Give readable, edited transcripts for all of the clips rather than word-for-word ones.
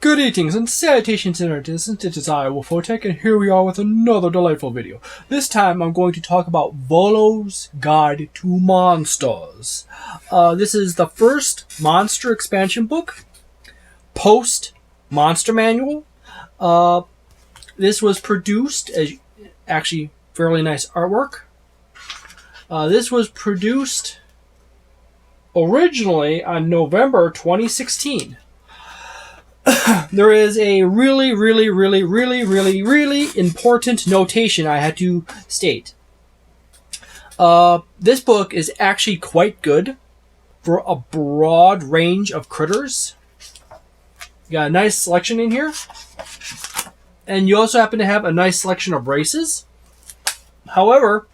Good evenings and salutations, netizens. It is I, WotC, and here we are with another delightful video. This time I'm going to talk about Volo's Guide to Monsters. This is the first monster expansion book, post-monster manual. This was produced, as actually fairly nice artwork. This was produced originally on November 2016. There is a really important notation I had to state. This book is actually quite good for a broad range of critters. You got a nice selection in here. And you also happen to have a nice selection of races. However,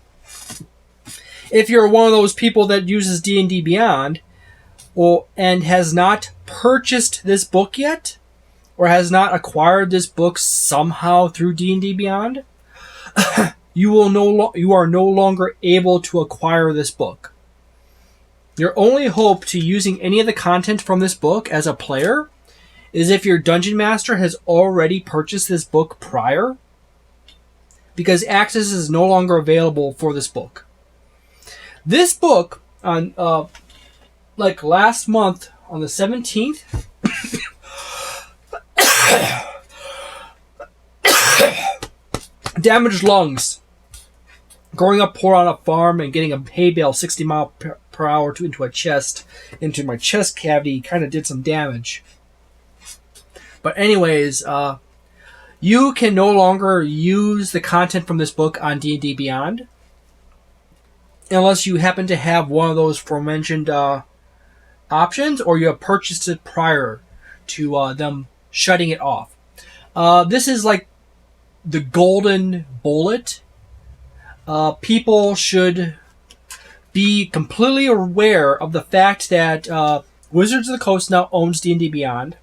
if you're one of those people that uses D&D Beyond and has not purchased this book yet, or has not acquired this book somehow through D&D Beyond, you are no longer able to acquire this book. Your only hope to using any of the content from this book as a player is if your dungeon master has already purchased this book prior, because access is no longer available for this book. This book, on last month on the 17th, damaged lungs. Growing up poor on a farm and getting a hay bale 60 miles per hour into my chest cavity kind of did some damage. But anyways, you can no longer use the content from this book on D&D Beyond unless you happen to have one of those aforementioned options, or you have purchased it prior to them shutting it off. This is like the golden bullet. People should be completely aware of the fact that Wizards of the Coast now owns D&D Beyond.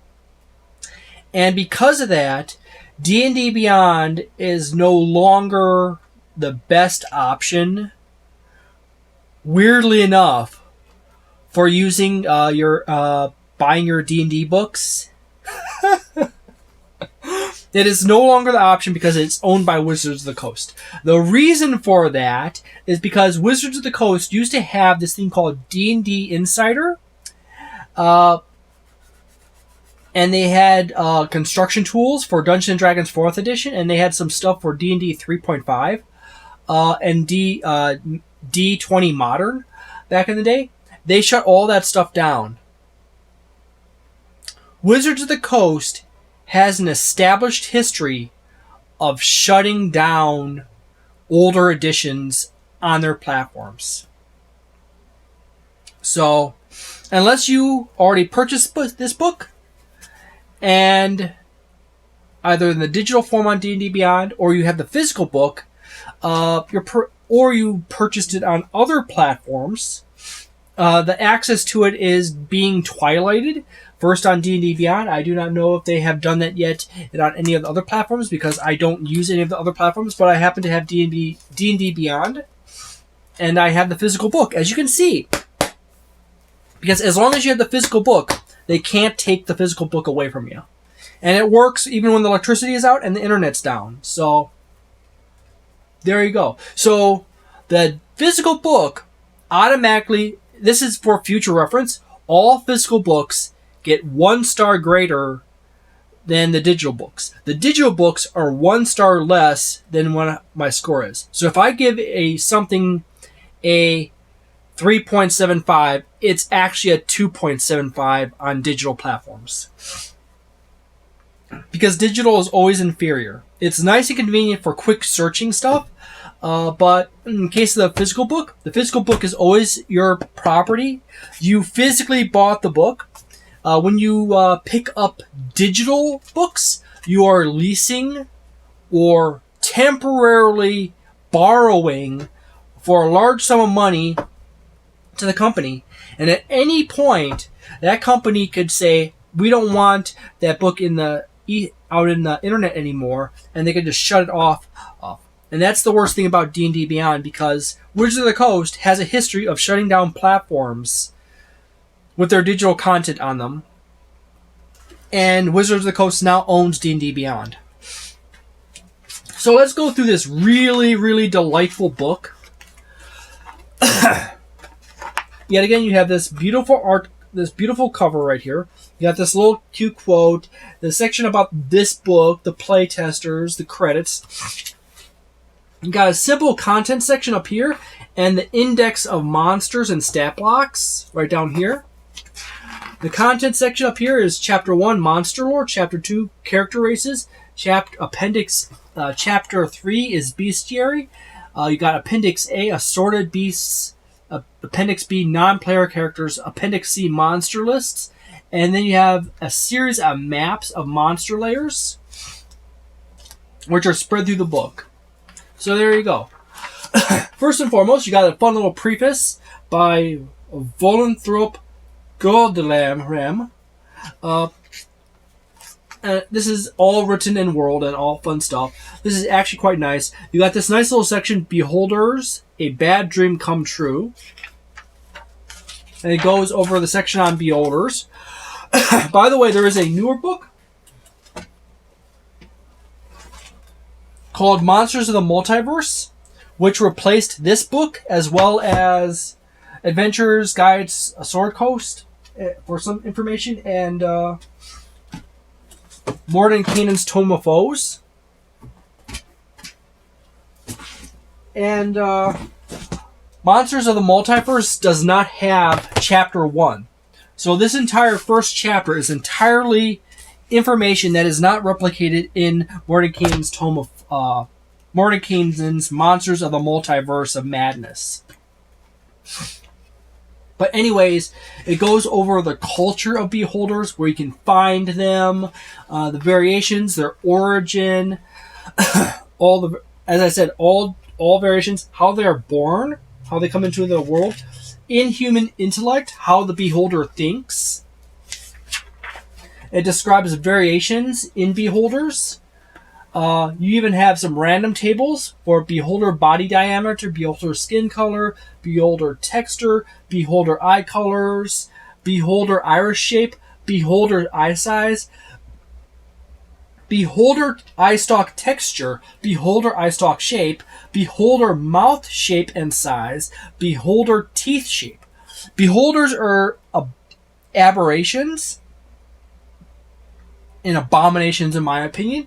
And because of that, D&D Beyond is no longer the best option, weirdly enough, for using buying your D&D books. It is no longer the option because it's owned by Wizards of the Coast. The reason for that is because Wizards of the Coast used to have this thing called D&D Insider. And they had construction tools for Dungeons & Dragons 4th edition, and they had some stuff for D&D 3.5 and D20 Modern back in the day. They shut all that stuff down. Wizards of the Coast has an established history of shutting down older editions on their platforms. So, unless you already purchased this book, and either in the digital form on D&D Beyond, or you have the physical book, or you purchased it on other platforms, the access to it is being twilighted. First on D&D Beyond. I do not know if they have done that yet on any of the other platforms, because I don't use any of the other platforms, but I happen to have D&D Beyond, and I have the physical book, as you can see. Because as long as you have the physical book, they can't take the physical book away from you. And it works even when the electricity is out and the internet's down. So, there you go. So, the physical book automatically, this is for future reference, all physical books get 1 star greater than the digital books. The digital books are 1 star less than what my score is. So if I give something a 3.75, it's actually a 2.75 on digital platforms. Because digital is always inferior. It's nice and convenient for quick searching stuff, but in case of the physical book is always your property. You physically bought the book. When you pick up digital books, you are leasing or temporarily borrowing for a large sum of money to the company. And at any point, that company could say, we don't want that book out in the internet anymore, and they could just shut it off. And that's the worst thing about D&D Beyond, because Wizards of the Coast has a history of shutting down platforms with their digital content on them. and Wizards of the Coast now owns D&D Beyond. So let's go through this really, really delightful book. Yet again, you have this beautiful art, this beautiful cover right here. You got this little cute quote, the section about this book, the play testers, the credits. You got a simple content section up here, and the index of monsters and stat blocks right down here. The content section up here is Chapter 1, Monster Lore. Chapter 2, Character Races. Chapter 3 is Bestiary. You got Appendix A, Assorted Beasts. Appendix B, non-player characters. Appendix C, monster lists. And then you have a series of maps of monster layers, which are spread through the book. So there you go. First and foremost, you got a fun little preface by Volothamp Geddarm. This is all written in World and all fun stuff. This is actually quite nice. You got this nice little section, Beholders, A Bad Dream Come True. And it goes over the section on Beholders. By the way, there is a newer book called Monsters of the Multiverse, which replaced this book, as well as Adventures, Guides, A Sword Coast, for some information, and Mordenkainen's Tome of Foes. And Monsters of the Multiverse does not have Chapter 1. So this entire first chapter is entirely information that is not replicated in Mordenkainen's Tome of Mordenkainen's Monsters of the Multiverse of Madness. But anyways, it goes over the culture of Beholders, where you can find them, the variations, their origin, as I said, all variations, how they are born, how they come into the world, inhuman intellect, how the Beholder thinks. It describes variations in Beholders. You even have some random tables for Beholder body diameter, Beholder skin color, Beholder texture, Beholder eye colors, Beholder iris shape, Beholder eye size, Beholder eye stalk texture, Beholder eye stalk shape, Beholder mouth shape and size, Beholder teeth shape. Beholders are aberrations and abominations, in my opinion.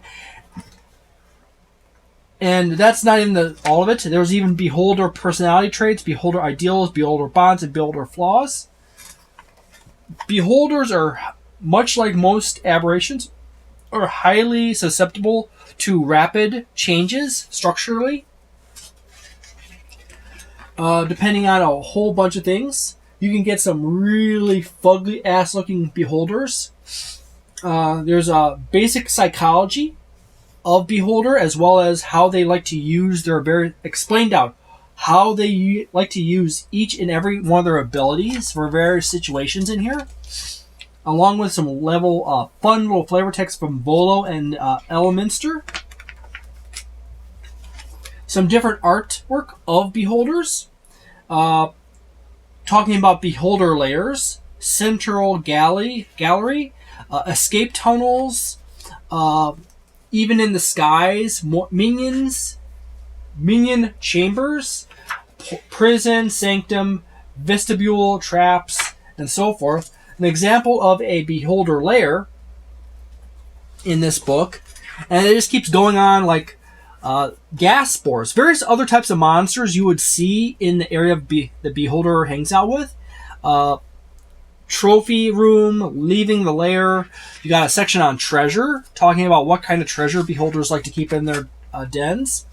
And that's not even all of it. There's even Beholder personality traits, Beholder ideals, Beholder bonds, and Beholder flaws. Beholders are, much like most aberrations, are highly susceptible to rapid changes structurally, depending on a whole bunch of things. You can get some really fugly ass looking Beholders. There's a basic psychology of Beholder, as well as how they like to use explained out how they like to use each and every one of their abilities for various situations in here, along with some fun little flavor text from Volo and Elminster. Some different artwork of Beholders, talking about Beholder layers, central gallery, escape tunnels, even in the skies, minions, minion chambers, prison, sanctum, vestibule, traps, and so forth. An example of a Beholder lair in this book, and it just keeps going on, like gas spores, various other types of monsters you would see in the area of the Beholder hangs out with. Trophy room, leaving the lair. You got a section on treasure, talking about what kind of treasure Beholders like to keep in their dens.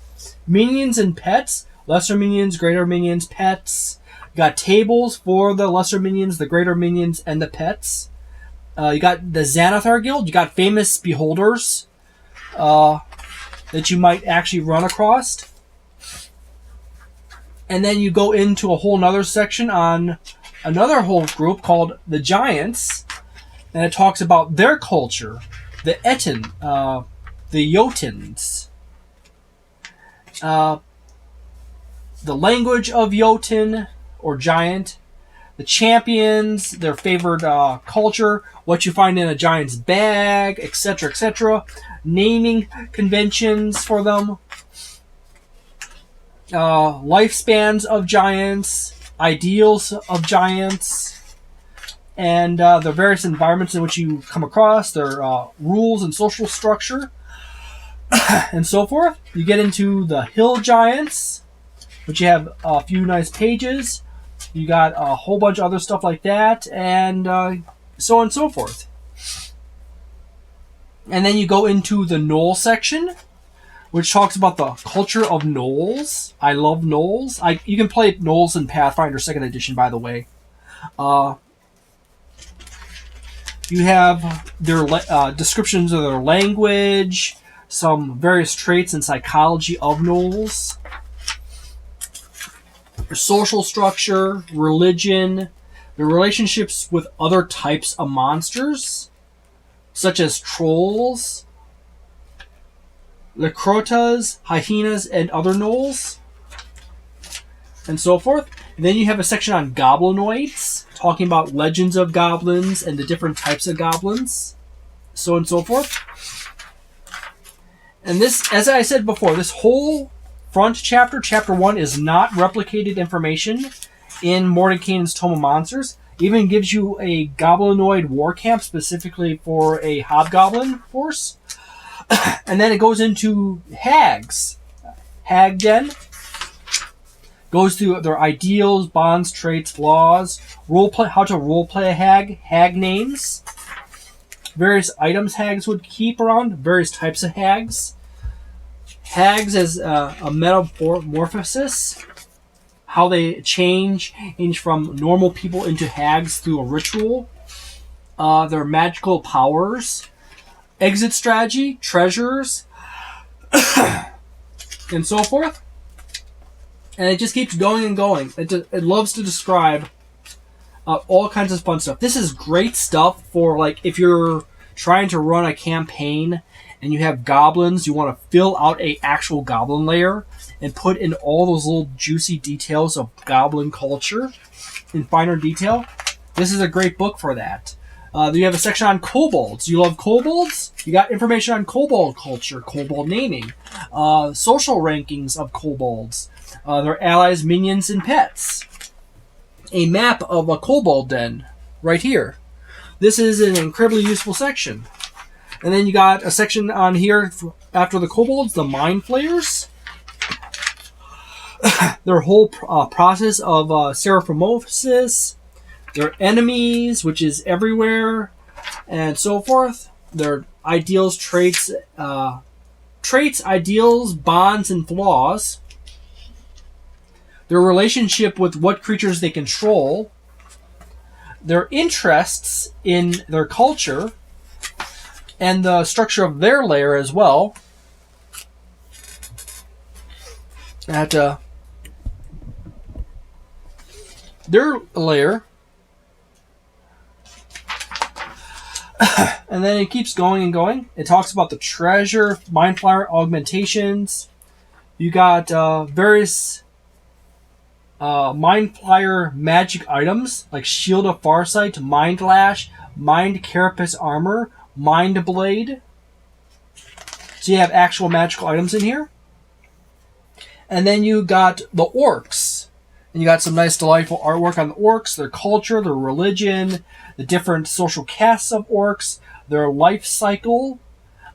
Minions and pets, lesser minions, greater minions, pets. You got tables for the lesser minions, the greater minions, and the pets. You got the Xanathar Guild. You got famous Beholders that you might actually run across. And then you go into a whole nother section on another whole group called the Giants, and it talks about their culture, the Etten, the Jotuns, the language of Jotun or Giant, the champions, their favorite culture, what you find in a giant's bag, etc., etc. Naming conventions for them, lifespans of giants, ideals of giants, and the various environments in which you come across, their rules and social structure, and so forth. You get into the hill giants, which you have a few nice pages. You got a whole bunch of other stuff like that, and so on and so forth. And then you go into the Knowles section, which talks about the culture of Knowles. I love Knowles. You can play Knowles in Pathfinder 2nd Edition, by the way. You have their descriptions of their language, some various traits and psychology of Knowles, their social structure, religion, their relationships with other types of monsters, such as trolls, Lacrotas, hyenas, and other Knowles, and so forth. And then you have a section on goblinoids, talking about legends of goblins and the different types of goblins, so on and so forth. And this, as I said before, this whole front chapter, chapter 1, is not replicated information in Mordenkainen's Tome of Monsters. It even gives you a goblinoid war camp specifically for a hobgoblin force. And then it goes into hags. Hag Den goes through their ideals, bonds, traits, flaws, how to roleplay a hag, hag names, various items hags would keep around, various types of hags. Hags as a metamorphosis, how they change from normal people into hags through a ritual, their magical powers, exit strategy, treasures, and so forth. And it just keeps going and going. It loves to describe all kinds of fun stuff. This is great stuff for, like, if you're trying to run a campaign and you have goblins, you want to fill out a actual goblin layer and put in all those little juicy details of goblin culture in finer detail. This is a great book for that. You have a section on kobolds. You love kobolds? You got information on kobold culture, kobold naming, social rankings of kobolds, their allies, minions, and pets. A map of a kobold den right here. This is an incredibly useful section. And then you got a section on here after the kobolds, the mind flayers. Their whole process of seraphimosis, their enemies, which is everywhere, and so forth. Their ideals, traits, ideals, bonds, and flaws. Their relationship with what creatures they control. Their interests in their culture, and the structure of their lair as well. At their lair. And then it keeps going and going. It talks about the treasure, mind flower augmentations. You got various mind flyer magic items like Shield of Farsight, Mind Lash, Mind Carapace Armor, Mind Blade. So you have actual magical items in here. And then you got the Orcs. And you got some nice, delightful artwork on the Orcs, their culture, their religion, the different social castes of Orcs, their life cycle,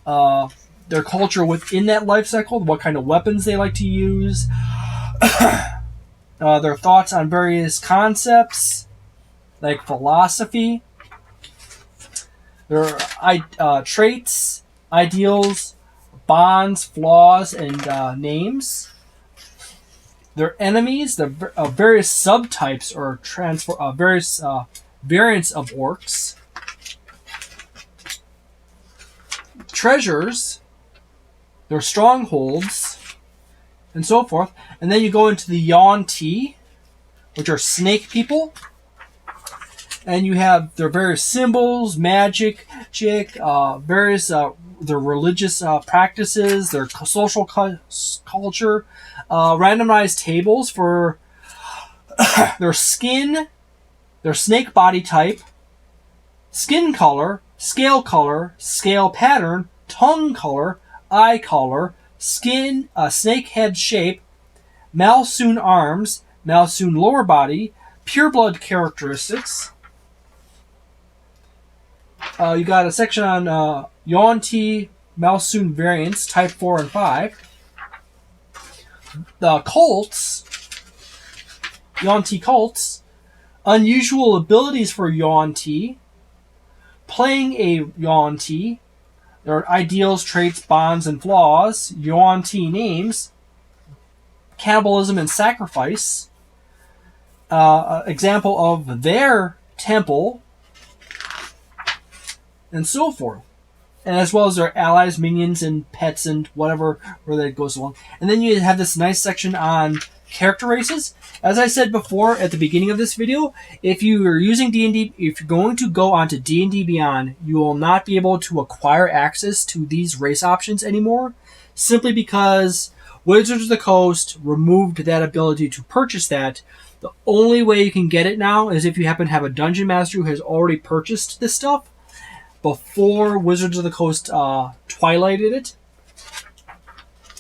their culture within that life cycle, what kind of weapons they like to use, their thoughts on various concepts, like philosophy, their traits, ideals, bonds, flaws, and names. Their enemies, the various subtypes or various variants of orcs. Treasures, their strongholds, and so forth. And then you go into the Yuan-Ti, which are snake people. And you have their various symbols, magic, various their religious practices, their social culture, randomized tables for their skin, their snake body type, skin color, scale pattern, tongue color, eye color, skin, snake head shape, Malsoon arms, Malsoon lower body, pureblood characteristics. You got a section on Yuan-Ti Malsoon variants, type 4 and 5. The cults, Yuan-Ti cults, unusual abilities for Yuan-Ti, playing a Yuan-Ti, their ideals, traits, bonds, and flaws, Yuan-Ti names, cannibalism and sacrifice, example of their temple, and so forth. And as well as their allies, minions, and pets, and whatever where that goes along. And then you have this nice section on character races. As I said before at the beginning of this video, if you are using D&D, if you're going to go onto D&D Beyond, you will not be able to acquire access to these race options anymore, simply because Wizards of the Coast removed that ability to purchase that. The only way you can get it now is if you happen to have a Dungeon Master who has already purchased this stuff before Wizards of the Coast twilighted it.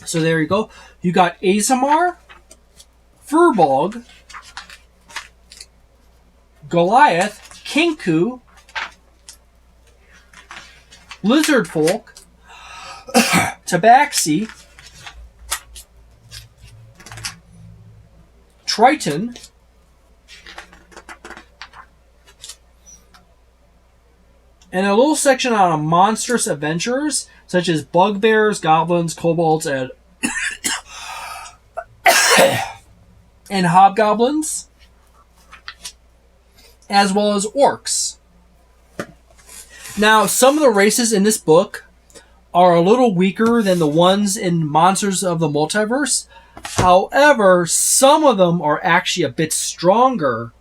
So there you go. You got Azamar, Furbolg, Goliath, Kinku, Lizardfolk, Tabaxi, Triton, and a little section on monstrous adventurers, such as bugbears, goblins, kobolds, and and hobgoblins, as well as orcs. Now, some of the races in this book are a little weaker than the ones in Monsters of the Multiverse. However, some of them are actually a bit stronger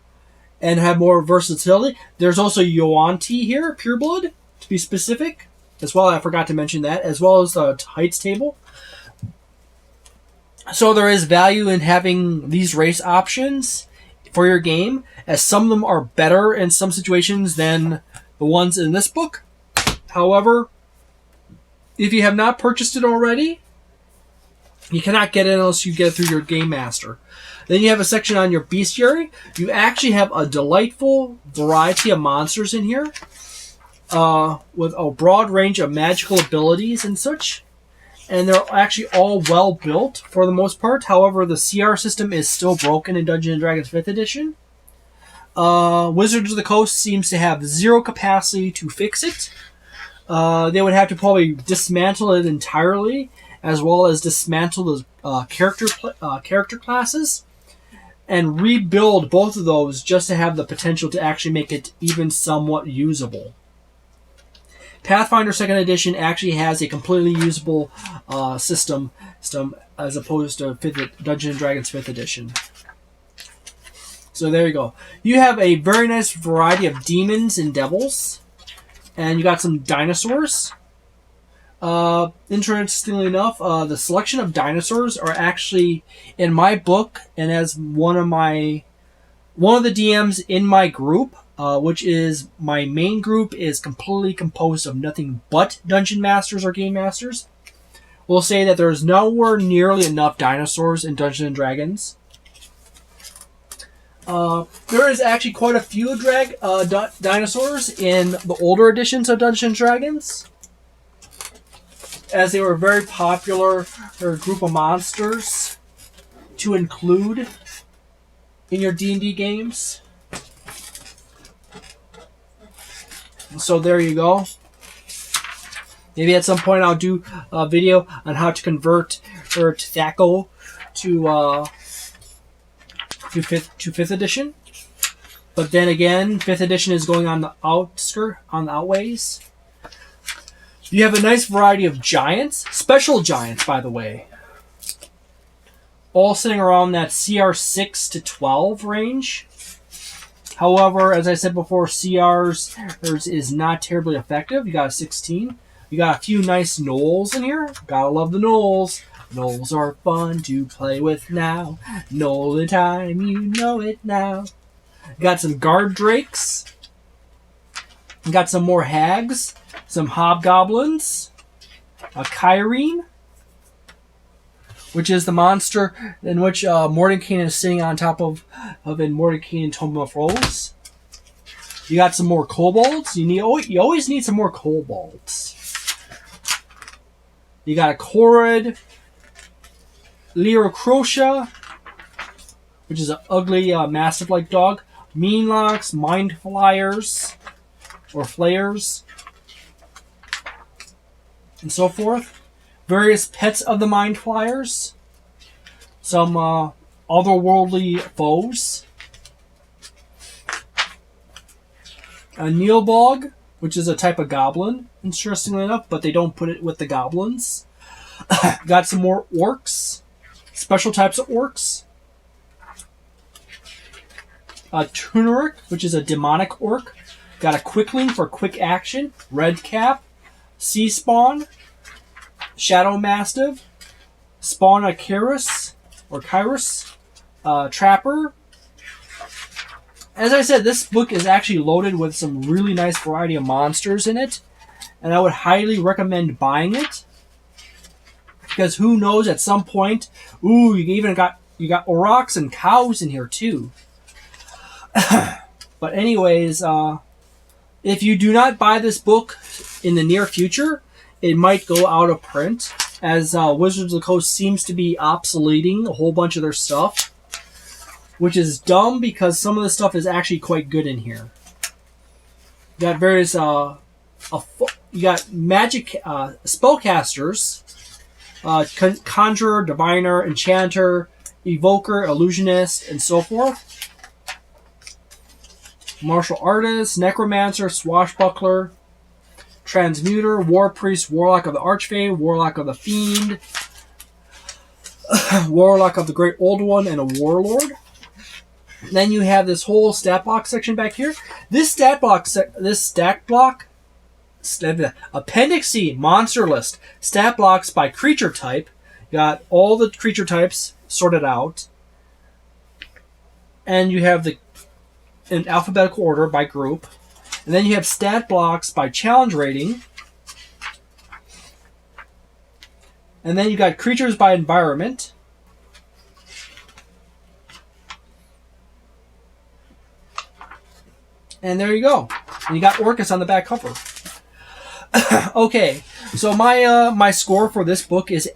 and have more versatility. There's also Yuan-Ti here, pureblood, to be specific, as well. I forgot to mention that, as well as the heights table. So there is value in having these race options for your game, as some of them are better in some situations than the ones in this book. However, if you have not purchased it already, you cannot get it unless you get it through your Game Master. Then you have a section on your Bestiary. You actually have a delightful variety of monsters in here, with a broad range of magical abilities and such. And they're actually all well built for the most part. However, the CR system is still broken in Dungeons & Dragons 5th edition. Wizards of the Coast seems to have zero capacity to fix it. They would have to probably dismantle it entirely, as well as dismantle the character classes, and rebuild both of those just to have the potential to actually make it even somewhat usable. Pathfinder 2nd edition actually has a completely usable system as opposed to Dungeons & Dragons 5th edition. So there you go. You have a very nice variety of demons and devils, and you got some dinosaurs. Interestingly enough, the selection of dinosaurs are actually in my book, and as one of the DMs in my group, which is my main group, is completely composed of nothing but Dungeon Masters or Game Masters. We'll say that there's nowhere nearly enough dinosaurs in Dungeons & Dragons. There is actually quite a few dinosaurs in the older editions of Dungeons & Dragons, as they were a very popular group of monsters to include in your D&D games. So there you go. Maybe at some point I'll do a video on how to convert Thaco to 5th edition. But then again, 5th edition is going on the outways. You have a nice variety of giants, special giants, by the way, all sitting around that CR 6 to 12 range. However, as I said before, CR's is not terribly effective. You got a 16. You got a few nice Knowles in here. Gotta love the Knowles. Knowles are fun to play with now. Knoll the time, you know it now. Got some guard drakes. Got some more hags. Some hobgoblins. A Kyrene, which is the monster in which Mordenkainen is sitting on top of in Mordenkainen Tomb of Rose. You got some more kobolds. You always need some more kobolds. You got a Korrid, Lyrocrocia, which is an ugly, mastiff-like dog. Meanlocks, Mind Flyers, or Flayers, and so forth. Various pets of the Mind Flyers. Some otherworldly foes. A Neilbog, which is a type of goblin, interestingly enough, but they don't put it with the goblins. Got some more orcs. Special types of orcs. A Tuneric, which is a demonic orc. Got a Quickling for quick action. Redcap. Sea Spawn. Shadow Mastiff. Spawn a Kyrus, or Kyrus. Trapper. As I said, this book is actually loaded with some really nice variety of monsters in it. And I would highly recommend buying it. Because who knows, at some point, ooh, you got aurochs and cows in here too. But anyways, if you do not buy this book in the near future, it might go out of print, as Wizards of the Coast seems to be obsoleting a whole bunch of their stuff, which is dumb because some of the stuff is actually quite good in here. You got various, you got magic spellcasters, conjurer, diviner, enchanter, evoker, illusionist, and so forth. Martial artist, necromancer, swashbuckler, transmuter, war priest, warlock of the archfey, warlock of the fiend, warlock of the great old one, and a warlord. Then you have this whole stat block section back here. This stat block, Appendix C, monster list, stat blocks by creature type. Got all the creature types sorted out, and you have in alphabetical order by group. And then you have stat blocks by challenge rating. And then you got creatures by environment. And there you go. And you got Orcus on the back cover. Okay, so my score for this book is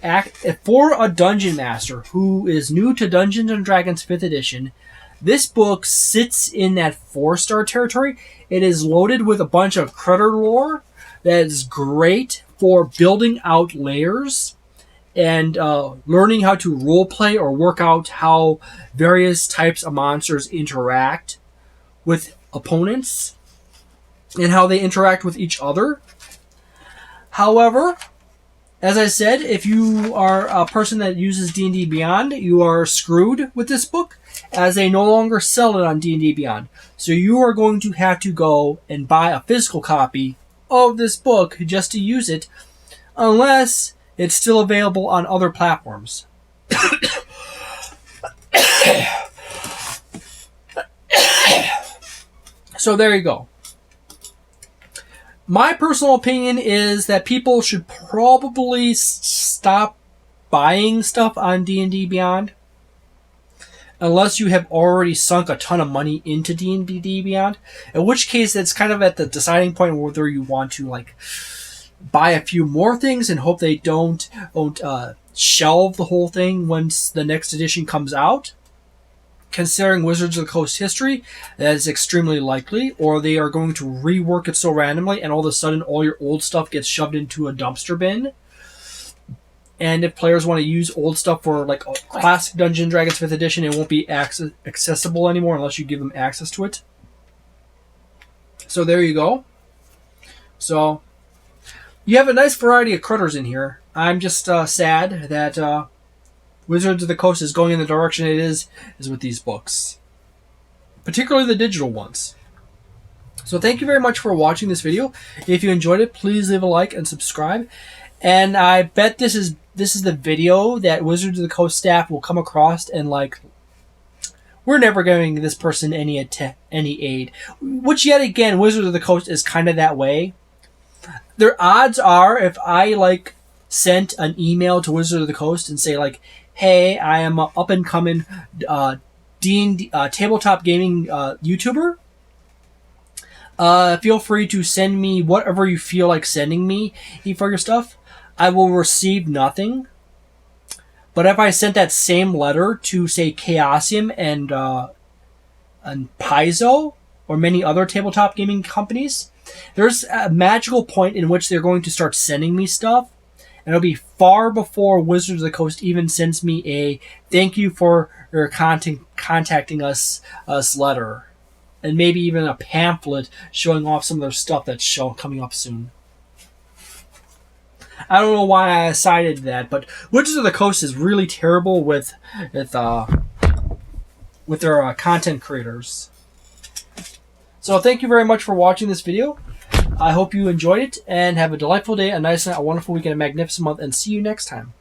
for a dungeon master who is new to Dungeons and Dragons 5th edition. This book sits in that 4-star territory. It is loaded with a bunch of critter lore that is great for building out layers and learning how to roleplay or work out how various types of monsters interact with opponents and how they interact with each other. However, as I said, if you are a person that uses D&D Beyond, you are screwed with this book, as they no longer sell it on D&D Beyond. So you are going to have to go and buy a physical copy of this book just to use it, unless it's still available on other platforms. So there you go. My personal opinion is that people should probably stop buying stuff on D&D Beyond, unless you have already sunk a ton of money into D&D Beyond, in which case it's kind of at the deciding point whether you want to buy a few more things and hope they don't shelve the whole thing once the next edition comes out. Considering Wizards of the Coast history, that is extremely likely, or they are going to rework it so randomly and all of a sudden all your old stuff gets shoved into a dumpster bin. And if players want to use old stuff for a classic Dungeons & Dragons 5th edition, it won't be accessible anymore unless you give them access to it. So there you go. So you have a nice variety of critters in here. I'm just sad that Wizards of the Coast is going in the direction it is with these books. Particularly the digital ones. So thank you very much for watching this video. If you enjoyed it, please leave a like and subscribe. And I bet this is the video that Wizards of the Coast staff will come across and we're never giving this person any aid. Which, yet again, Wizards of the Coast is kind of that way. Their odds are, if I sent an email to Wizards of the Coast and say hey, I am an up and coming D&D tabletop gaming YouTuber. Feel free to send me whatever you feel like sending me for your stuff. I will receive nothing. But if I sent that same letter to, say, Chaosium and Paizo, or many other tabletop gaming companies, there's a magical point in which they're going to start sending me stuff. And it'll be far before Wizards of the Coast even sends me a thank you for your contacting us letter. And maybe even a pamphlet showing off some of their stuff that's coming up soon. I don't know why I decided that, but Wizards of the Coast is really terrible with their content creators. So thank you very much for watching this video. I hope you enjoyed it, and have a delightful day, a nice night, a wonderful weekend, a magnificent month, and see you next time.